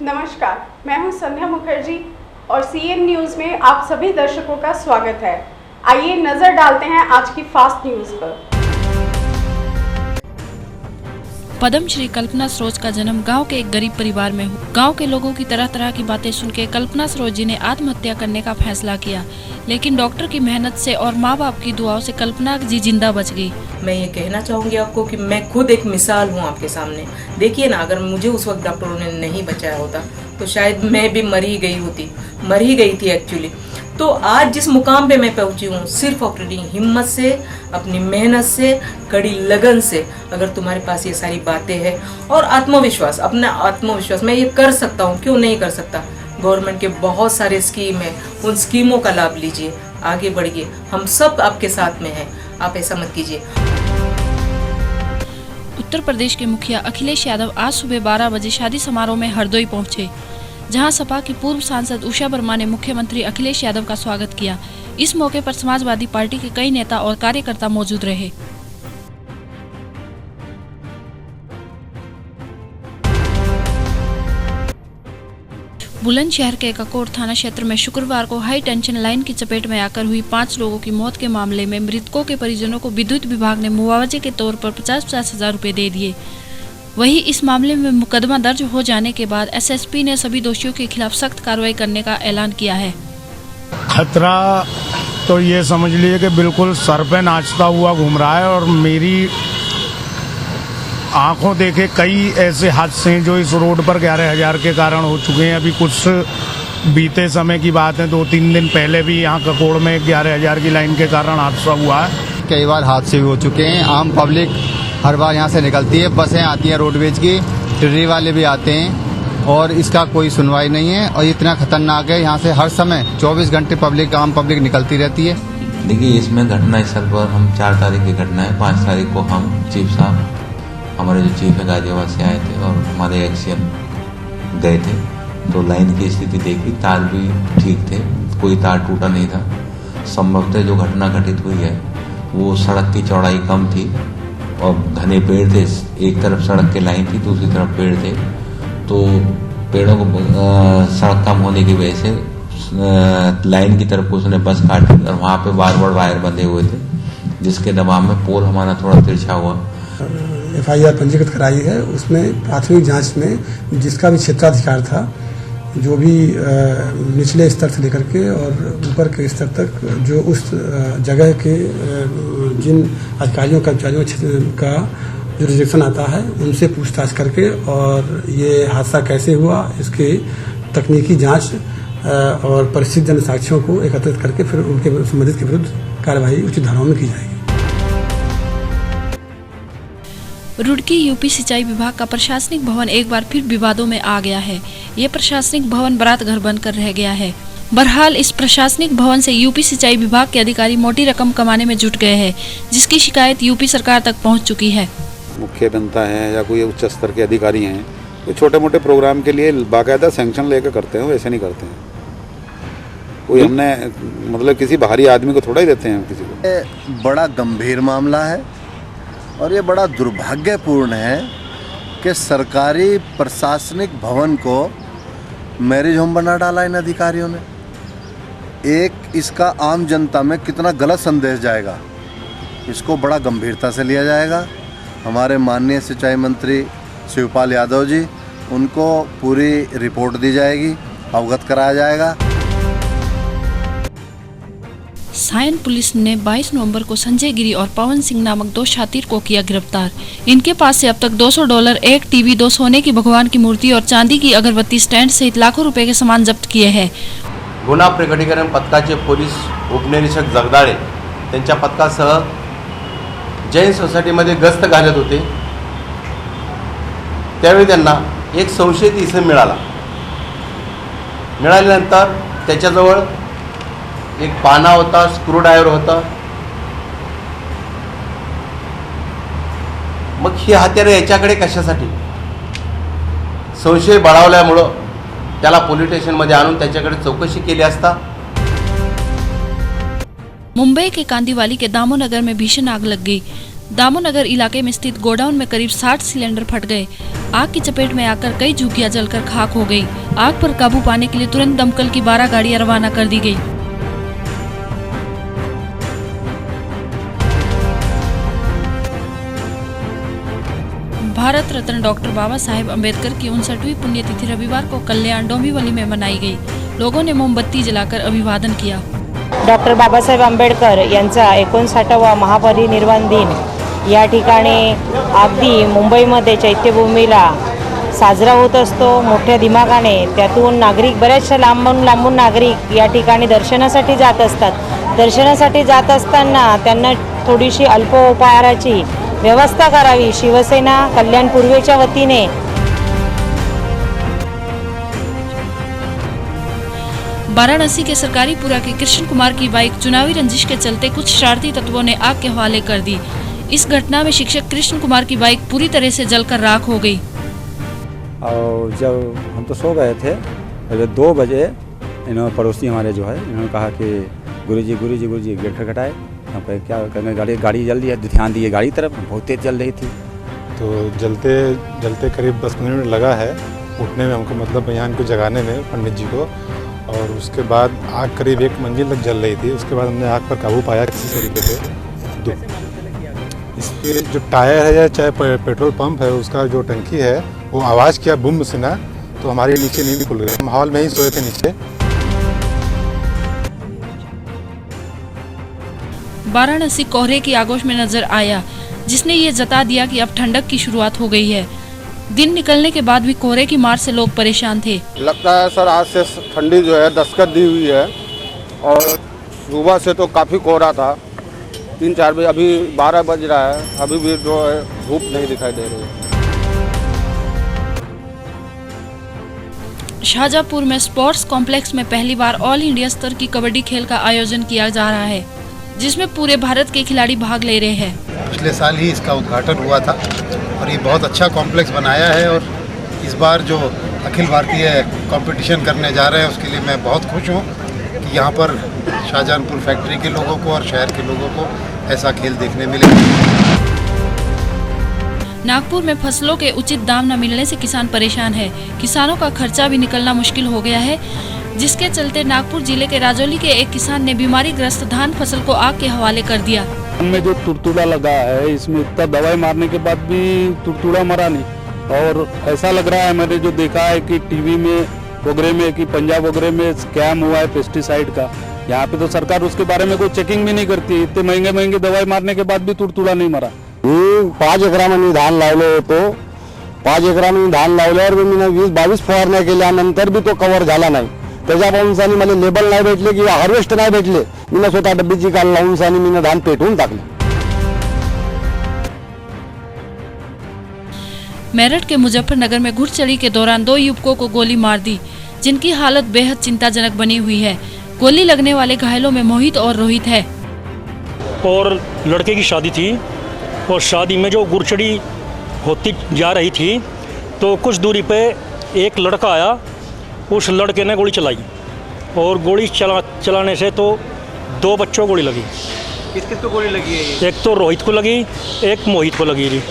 नमस्कार, मैं हूं संध्या मुखर्जी और सीएन न्यूज़ में आप सभी दर्शकों का स्वागत है। आइए नजर डालते हैं आज की फास्ट न्यूज़ पर। पद्म श्री कल्पना सरोज का जन्म गांव के एक गरीब परिवार में हुआ। गांव के लोगों की तरह तरह की बातें सुन के कल्पना सरोज जी ने आत्महत्या करने का फैसला किया, लेकिन डॉक्टर की मेहनत से और माँ बाप की दुआओं से कल्पना जी जिंदा बच गई। मैं ये कहना चाहूँगी आपको कि मैं खुद एक मिसाल हूँ आपके सामने। देखिए ना, अगर मुझे उस वक्त डॉक्टरों ने नहीं बचाया होता तो शायद मैं भी मर ही गई थी एक्चुअली। तो आज जिस मुकाम पे मैं पहुंची हूँ सिर्फ अपनी हिम्मत से, अपनी मेहनत से, कड़ी लगन से। अगर तुम्हारे पास ये सारी बातें हैं और आत्मविश्वास, अपना आत्मविश्वास, मैं ये कर सकता हूँ, क्यों नहीं कर सकता। गवर्नमेंट के बहुत सारे स्कीम है, उन स्कीमों का लाभ लीजिए, आगे बढ़िए। हम सब आपके साथ में हैं, आप ऐसा मत कीजिए। उत्तर प्रदेश के मुखिया अखिलेश यादव आज सुबह 12 बजे शादी समारोह में हरदोई पहुंचे, जहां सपा की पूर्व सांसद उषा वर्मा ने मुख्यमंत्री अखिलेश यादव का स्वागत किया। इस मौके पर समाजवादी पार्टी के कई नेता और कार्यकर्ता मौजूद रहे। बुलंदशहर के ककोर थाना क्षेत्र में शुक्रवार को हाई टेंशन लाइन की चपेट में आकर हुई 5 लोगों की मौत के मामले में मृतकों के परिजनों को विद्युत विभाग ने मुआवजे के तौर पर 50-50 हजार रुपए दे दिए। वहीं इस मामले में मुकदमा दर्ज हो जाने के बाद एसएसपी ने सभी दोषियों के खिलाफ सख्त कार्रवाई करने का ऐलान किया है। खतरा तो ये समझ लिए कि बिल्कुल सर पे नाचता हुआ घूम रहा है और मेरी आंखों देखे कई ऐसे हादसे जो इस रोड पर 11,000 के कारण हो चुके हैं। अभी कुछ बीते समय की बात है, 2-3 दिन पहले भी यहाँ ककोड़ में 11,000 की लाइन के कारण हादसा हुआ है। कई बार हादसे भी हो चुके हैं। आम पब्लिक हर बार यहाँ से निकलती है, बसें आती हैं रोडवेज की, टिर्री वाले भी आते हैं और इसका कोई सुनवाई नहीं है। और इतना खतरनाक है, यहाँ से हर समय 24 घंटे आम पब्लिक निकलती रहती है। देखिए, इसमें घटना स्थल पर हम 4 तारीख की घटना है। 5 तारीख को हम चीफ साहब, हमारे जो चीफ है गाजियाबाद से आए थे और हमारे एक्सीएम गए थे, तो लाइन की स्थिति देखी, तार भी ठीक थे, कोई तार टूटा नहीं था। संभवतः जो घटना घटित हुई है वो सड़क की चौड़ाई कम थी और घने पेड़ थे। एक तरफ सड़क की लाइन थी, दूसरी तरफ पेड़ थे, तो पेड़ों को सड़क कम होने की वजह से लाइन की तरफ उसने बस काटी और वहाँ पे बार वायर बंधे हुए थे, जिसके दबाव में पोल हमारा थोड़ा तिरछा हुआ। FIR पंजीकृत कराई है। उसमें प्राथमिक जांच में जिसका भी क्षेत्राधिकार था, जो भी निचले स्तर से लेकर के और ऊपर के स्तर तक जो उस जगह के जिन अधिकारियों कर्मचारियों का जो रिजेक्शन आता है, उनसे पूछताछ करके और ये हादसा कैसे हुआ, इसके तकनीकी जांच और परिचित जन साक्ष्यों को एकत्रित करके फिर उनके संबंधित के विरुद्ध कार्रवाई उचित धाराओं में की जाएगी। रुड़की यूपी सिंचाई विभाग का प्रशासनिक भवन एक बार फिर विवादों में आ गया है। ये प्रशासनिक भवन बारात घर बनकर रह गया है। बहरहाल इस प्रशासनिक भवन से यूपी सिंचाई विभाग के अधिकारी मोटी रकम कमाने में जुट गए हैं, जिसकी शिकायत यूपी सरकार तक पहुंच चुकी है। मुख्य अभियंता हैं या कोई उच्च स्तर के अधिकारी हैं, कोई छोटे मोटे प्रोग्राम के लिए बाकायदा सैंक्शन लेकर करते हैं, वैसे नहीं करते हैं। कोई हमने मतलब किसी बाहरी आदमी को थोड़ा ही देते हैं किसी को। बड़ा गंभीर मामला है और ये बड़ा दुर्भाग्यपूर्ण है कि सरकारी प्रशासनिक भवन को मैरिज होम बना डाला इन अधिकारियों ने। एक इसका आम जनता में कितना गलत संदेश जाएगा, इसको बड़ा गंभीरता से लिया जाएगा। हमारे माननीय सिंचाई मंत्री शिवपाल यादव जी, उनको पूरी रिपोर्ट दी जाएगी, अवगत कराया जाएगा। सायन पुलिस ने 22 नवंबर को संजय गिरी और पवन सिंह नामक 2 शातिर को किया गिरफ्तार। इनके पास से अब तक $200, 1 टीवी, 2 सोने की भगवान की मूर्ति और चांदी की अगरबत्ती स्टैंड सहित लाखों रुपए के सामान जब्त किए हैं। गुन्हा प्रकटीकरण पथकाचे पोलीस उपनिरीक्षक जगदाळे त्यांच्या पथकासह जैन सोसायटीमध्ये गस्त घालत होते, त्यावेळी त्यांना एक संशयित इसम मिळाल्यानंतर त्याच्याजवळ एक पाना होता, स्क्रूड्रायव्हर होता। मग ही हत्यारे याच्याकडे कशासाठी? संशय बळावल्यामुळं त्याला पोलीस स्टेशनमध्ये आणून त्याच्याकडे चौकशी केली असता मुंबई के कांदीवाली के दामोनगर में भीषण आग लग गई। दामोनगर इलाके में स्थित गोडाउन में करीब 60 सिलेंडर फट गए। आग की चपेट में आकर कई झुग्गियां जलकर खाक हो गई। आग पर काबू पाने के लिए तुरंत दमकल की 12 गाड़ियां रवाना कर दी गई। भारत रत्न डॉक्टर बाबा साहेब अम्बेडकर की 59वीं पुण्यतिथि रविवार को कल्याण डोंबिवली में मनाई गई। लोगों ने मोमबत्ती जलाकर अभिवादन किया। डॉक्टर बाबासाहेब आंबेडकर यांचा 59वा महापरिनिर्वाण दिन या ठिकाणी अगदी मुंबईमध्ये चैत्यभूमीला साजरा होत असतो मोठ्या दिमागाने। त्यातून नागरिक बरेचसे लांबून नागरिक या ठिकाणी दर्शनासाठी जात असतात। दर्शनासाठी जात असताना त्यांना थोडीशी अल्पोपहाराची व्यवस्था करावी शिवसेना कल्याण पूर्वेच्या वतीने। वाराणसी के सरकारी पुरा के कृष्ण कुमार की बाइक चुनावी रंजिश के चलते कुछ शरारती तत्वों ने आग के हवाले कर दी। इस घटना में शिक्षक कृष्ण कुमार की बाइक पूरी तरह से जलकर राख हो गई। और जब हम तो सो गए थे, जब 2 बजे इन्होंने पड़ोसी हमारे जो है इन्होंने कहा कि गुरुजी गेट खटखटाए। हम कहे क्या करने, गाड़ी जल रही है, ध्यान दिए गाड़ी तरफ, बहुत तेज जल रही थी। तो जलते करीब 10-15 मिनट लगा है उठने में हमको, मतलब यहाँ इनको जगाने में पंडित जी को। और उसके बाद आग करीब 1 मंजिल तक जल रही थी। उसके बाद हमने आग पर काबू पाया किसी तरीके से। इसके जो टायर है या चाहे पेट्रोल पंप है उसका जो टंकी है वो आवाज़ किया बूम से ना, तो हमारे नीचे नींद खुल गई। हम हॉल में ही सोए थे नीचे। वाराणसी कोहरे की आगोश में नजर आया, जिसने ये जता दिया कि अब ठंडक की शुरुआत हो गई है। दिन निकलने के बाद भी कोहरे की मार से लोग परेशान थे। लगता है सर आज से ठंडी जो है दस्तक दी हुई है। और सुबह से तो काफ़ी कोहरा था, 3-4 बजे, अभी 12 बज रहा है, अभी भी जो है धूप नहीं दिखाई दे रही है। शाहजहाँपुर में स्पोर्ट्स कॉम्प्लेक्स में पहली बार ऑल इंडिया स्तर की कबड्डी खेल का आयोजन किया जा रहा है, जिसमें पूरे भारत के खिलाड़ी भाग ले रहे हैं। पिछले साल ही इसका उद्घाटन हुआ था और ये बहुत अच्छा कॉम्प्लेक्स बनाया है। और इस बार जो अखिल भारतीय कंपटीशन करने जा रहे हैं उसके लिए मैं बहुत खुश हूँ कि यहाँ पर शाहजहाँपुर फैक्ट्री के लोगों को और शहर के लोगों को ऐसा खेल देखने मिलेगा। नागपुर में फसलों के उचित दाम न मिलने से किसान परेशान है। किसानों का खर्चा भी निकलना मुश्किल हो गया है, जिसके चलते नागपुर जिले के राजौली के एक किसान ने बीमारी ग्रस्त धान फसल को आग के हवाले कर दिया। में जो तुरतुड़ा लगा है, इसमें इतना दवाई मारने के बाद भी तुरतुड़ा मरा नहीं। और ऐसा लग रहा है, मैंने जो देखा है कि टीवी में वगैरह में कि पंजाब वगैरह में स्कैम हुआ है पेस्टिसाइड का। यहाँ पे तो सरकार उसके बारे में कोई चेकिंग भी नहीं करती। इतने महंगे दवाई मारने के बाद भी तुरतुड़ा नहीं मरा। 5 एकरामध्ये धान लावलं होतं, 5 एकरामध्ये धान लावल्यावर मी 20-22 फवारण्या केल्यानंतर बी तो कव्हर झाला नाही। त्याच्यापासून मला लेबल नाही भेटले किंवा हार्वेस्ट नाही भेटले। मी स्वतः डब्बीची काल लावून सानी मी धान पेटवून टाकले। मेरठ के मुजफ्फरनगर में घुड़चढ़ी के दौरान 2 युवकों को गोली मार दी, जिनकी हालत बेहद चिंताजनक बनी हुई है। गोली लगने वाले घायलों में मोहित और रोहित है। और लड़के की शादी थी और शादी में जो घुड़चढ़ी होती जा रही थी तो कुछ दूरी पे एक लड़का आया, उस लड़के ने गोली चलाई और गोली चलाने से तो 2 बच्चों को गोली लगी। किस को गोली लगी है? एक तो रोहित को लगी, एक मोहित को लगी।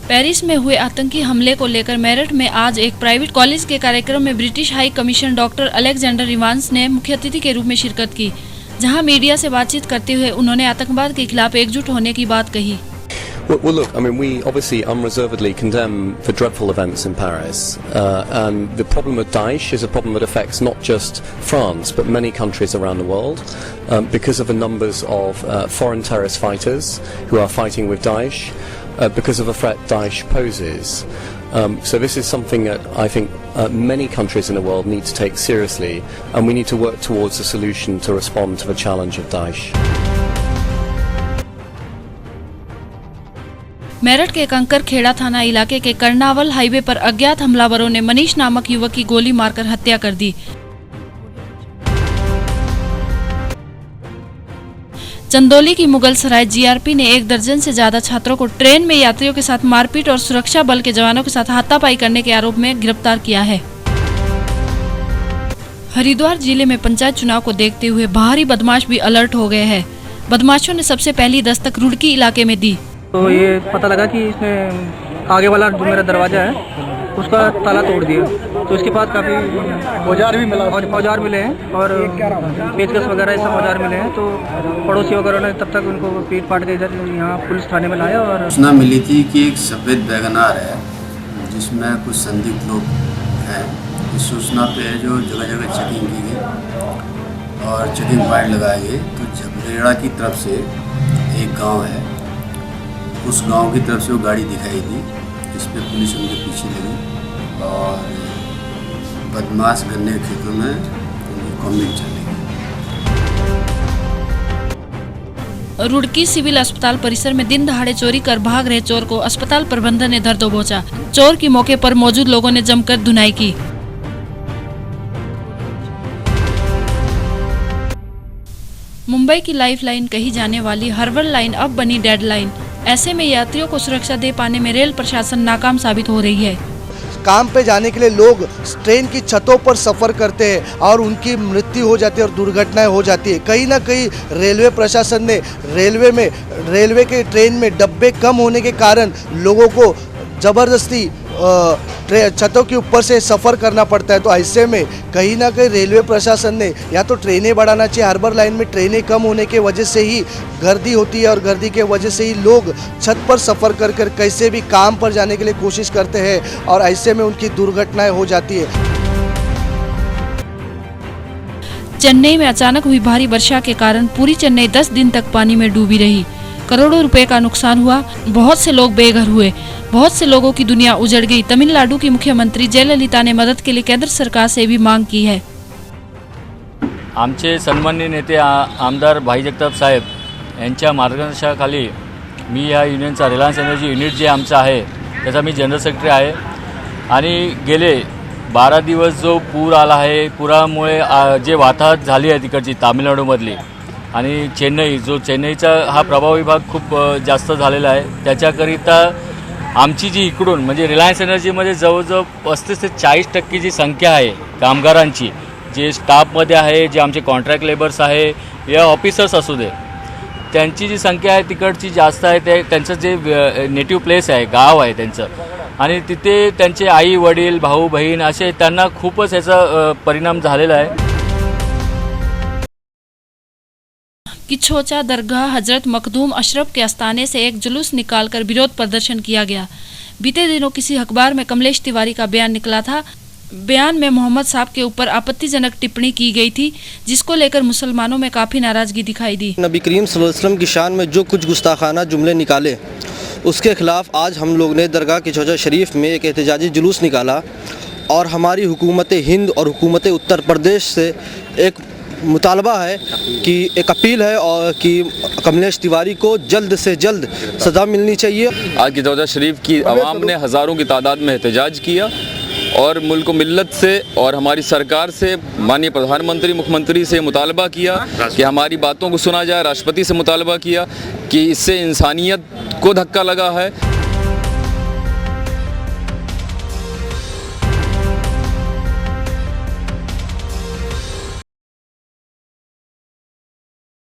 पेरिस में हुए आतंकी हमले को लेकर मेरठ में आज एक प्राइवेट कॉलेज के कार्यक्रम में British high commission doctor Alexander Evans ने मुख्य अतिथि के रूप में शिरकत की, जहां मीडिया से बातचीत करते हुए उन्होंने आतंकवाद के खिलाफ एकजुट होने की बात कही। Well, look, I mean, we obviously unreservedly condemn the dreadful events in Paris. And the problem with Daesh is a problem that affects not just France, but many countries around the world, because of the numbers of foreign terrorist fighters who are fighting with Daesh, because of the threat Daesh poses. So this is something that I think many countries in the world need to take seriously, and we need to work towards a solution to respond to the challenge of Daesh. Meerut के कंकरखेड़ा थाना इलाके के कर्नावल highway पर अज्ञात हमलावरों ने मनीष नामक युवक की गोली मारकर हत्या कर दी। चंदौली की मुगल सराय जीआरपी ने 1 दर्जन से ज्यादा छात्रों को ट्रेन में यात्रियों के साथ मारपीट और सुरक्षा बल के जवानों के साथ हाथापाई करने के आरोप में गिरफ्तार किया है। हरिद्वार जिले में पंचायत चुनाव को देखते हुए बाहरी बदमाश भी अलर्ट हो गए हैं। बदमाशों ने सबसे पहली दस्तक रुड़की इलाके में दी। तो ये पता लगा कि इसने आगे वाला जो मेरा दरवाज़ा है उसका ताला तोड़ दिया। तो इसके बाद काफ़ी औजार भी मिला और औजार मिले हैं और पेचकस वगैरह ये सब औजार मिले हैं। तो पड़ोसी वगैरह ने तब तक उनको पीट पाट के इधर यहाँ पुलिस थाने में लाया। और सूचना मिली थी कि एक सफ़ेद वैगनार है जिसमें कुछ संदिग्ध लोग हैं। इस सूचना पे जो जगह जगह चेकिंग की गई और चेकिंग पॉइंट लगाए गए। तो झबरेड़ा की तरफ से एक गांव है, उस गांव की तरफ से वो गाड़ी दिखाई दी, इस पर पुलिस उनके पीछे लगी और बदमाश गन्ने के खेतों में उनकी कॉम्बिंग चली। रुड़की सिविल अस्पताल परिसर में दिन दहाड़े चोरी कर भाग रहे चोर को अस्पताल प्रबंधन ने धर दबोचा। चोर की मौके पर मौजूद लोगों ने जमकर धुनाई की। मुंबई की लाइफ लाइन कही जाने वाली हर्बल लाइन अब बनी डेड लाइन। ऐसे में यात्रियों को सुरक्षा दे पाने में रेल प्रशासन नाकाम साबित हो रही है। काम पे जाने के लिए लोग ट्रेन की छतों पर सफ़र करते हैं और उनकी मृत्यु हो जाती है और दुर्घटनाएं हो जाती है। कहीं ना कहीं रेलवे प्रशासन ने रेलवे के ट्रेन में डब्बे कम होने के कारण लोगों को ज़बरदस्ती छतों के ऊपर से सफ़र करना पड़ता है। तो ऐसे में कहीं ना कहीं रेलवे प्रशासन ने या तो ट्रेनें बढ़ाना चाहिए। हार्बर लाइन में ट्रेनें कम होने के वजह से ही गर्दी होती है और गर्दी के वजह से ही लोग छत पर सफ़र कर कर कैसे भी काम पर जाने के लिए कोशिश करते हैं और ऐसे में उनकी दुर्घटनाएं हो जाती है। चेन्नई में अचानक हुई भारी वर्षा के कारण पूरी चेन्नई 10 दिन तक पानी में डूबी रही। करोड़ों रुपए का नुकसान हुआ। बहुत से लोग बेघर हुए। बहुत से लोगों की दुनिया उजड़ गई। तमिलनाडु की मुख्यमंत्री जयललिता ने मदद के लिए केंद्र सरकार से भी मांग की है। आमचे सन्माननीय नेते आमदार भाई जगताप साहेब यांच्या मार्गदर्शनाखाली मी या युनियनचा रिलायन्स एनर्जी युनिट जे आमचं आहे त्याचा मी जनरल सेक्रेटरी आहे आणि गेले 12 दिवस जो पूर आला आहे, पुरामुळे जे वाताहत झाली आहे तिकडची तामिळनाडूमधली आणि चेन्नईचा हा प्रभावी भाग खूप जास्त झालेला आहे। त्याच्याकरिता आमची जी इकडून म्हणजे रिलायन्स एनर्जीमध्ये जवळजवळ 35 ते 40% जी संख्या आहे कामगारांची, जे स्टाफमध्ये आहे, जे आमचे कॉन्ट्रॅक्ट लेबर्स आहे या ऑफिसर्स असू दे, त्यांची जी संख्या आहे तिकडची जास्त आहे। ते त्यांचं जे नेटिव्ह प्लेस आहे, गाव आहे त्यांचं, आणि तिथे त्यांचे आई वडील भाऊ बहीण असे त्यांना खूपच याचा परिणाम झालेला आहे। किछोचा दरगाह हजरत मखदूम अशरफ के आस्थाने से एक जुलूस निकालकर विरोध प्रदर्शन किया गया। बीते दिनों किसी अखबार में कमलेश तिवारी का बयान निकला था। बयान में मोहम्मद साहब के ऊपर आपत्तिजनक टिप्पणी की गई थी, जिसको लेकर मुसलमानों में काफ़ी नाराज़गी दिखाई दी। नबी करीम सल्लल्लाहु अलैहि वसल्लम की शान में जो कुछ गुस्ताखाना जुमले निकाले, उसके खिलाफ आज हम लोग ने दरगाह किछोचा शरीफ में एक एहतजाजी जुलूस निकाला और हमारी हुकूमत हिंद और हुकूमत उत्तर प्रदेश से एक मुतालबा है कि एक अपील है और कि कमलेश तिवारी को जल्द से जल्द सज़ा मिलनी चाहिए। आज किछोचा शरीफ की आवाम ने हज़ारों की तादाद में एहतजाज किया और मुल्क मिल्लत से और हमारी सरकार से, माननीय प्रधानमंत्री मुख्यमंत्री से मुतालबा किया कि हमारी बातों को सुना जाए। राष्ट्रपति से मुतालबा किया कि इससे इंसानियत को धक्का लगा है।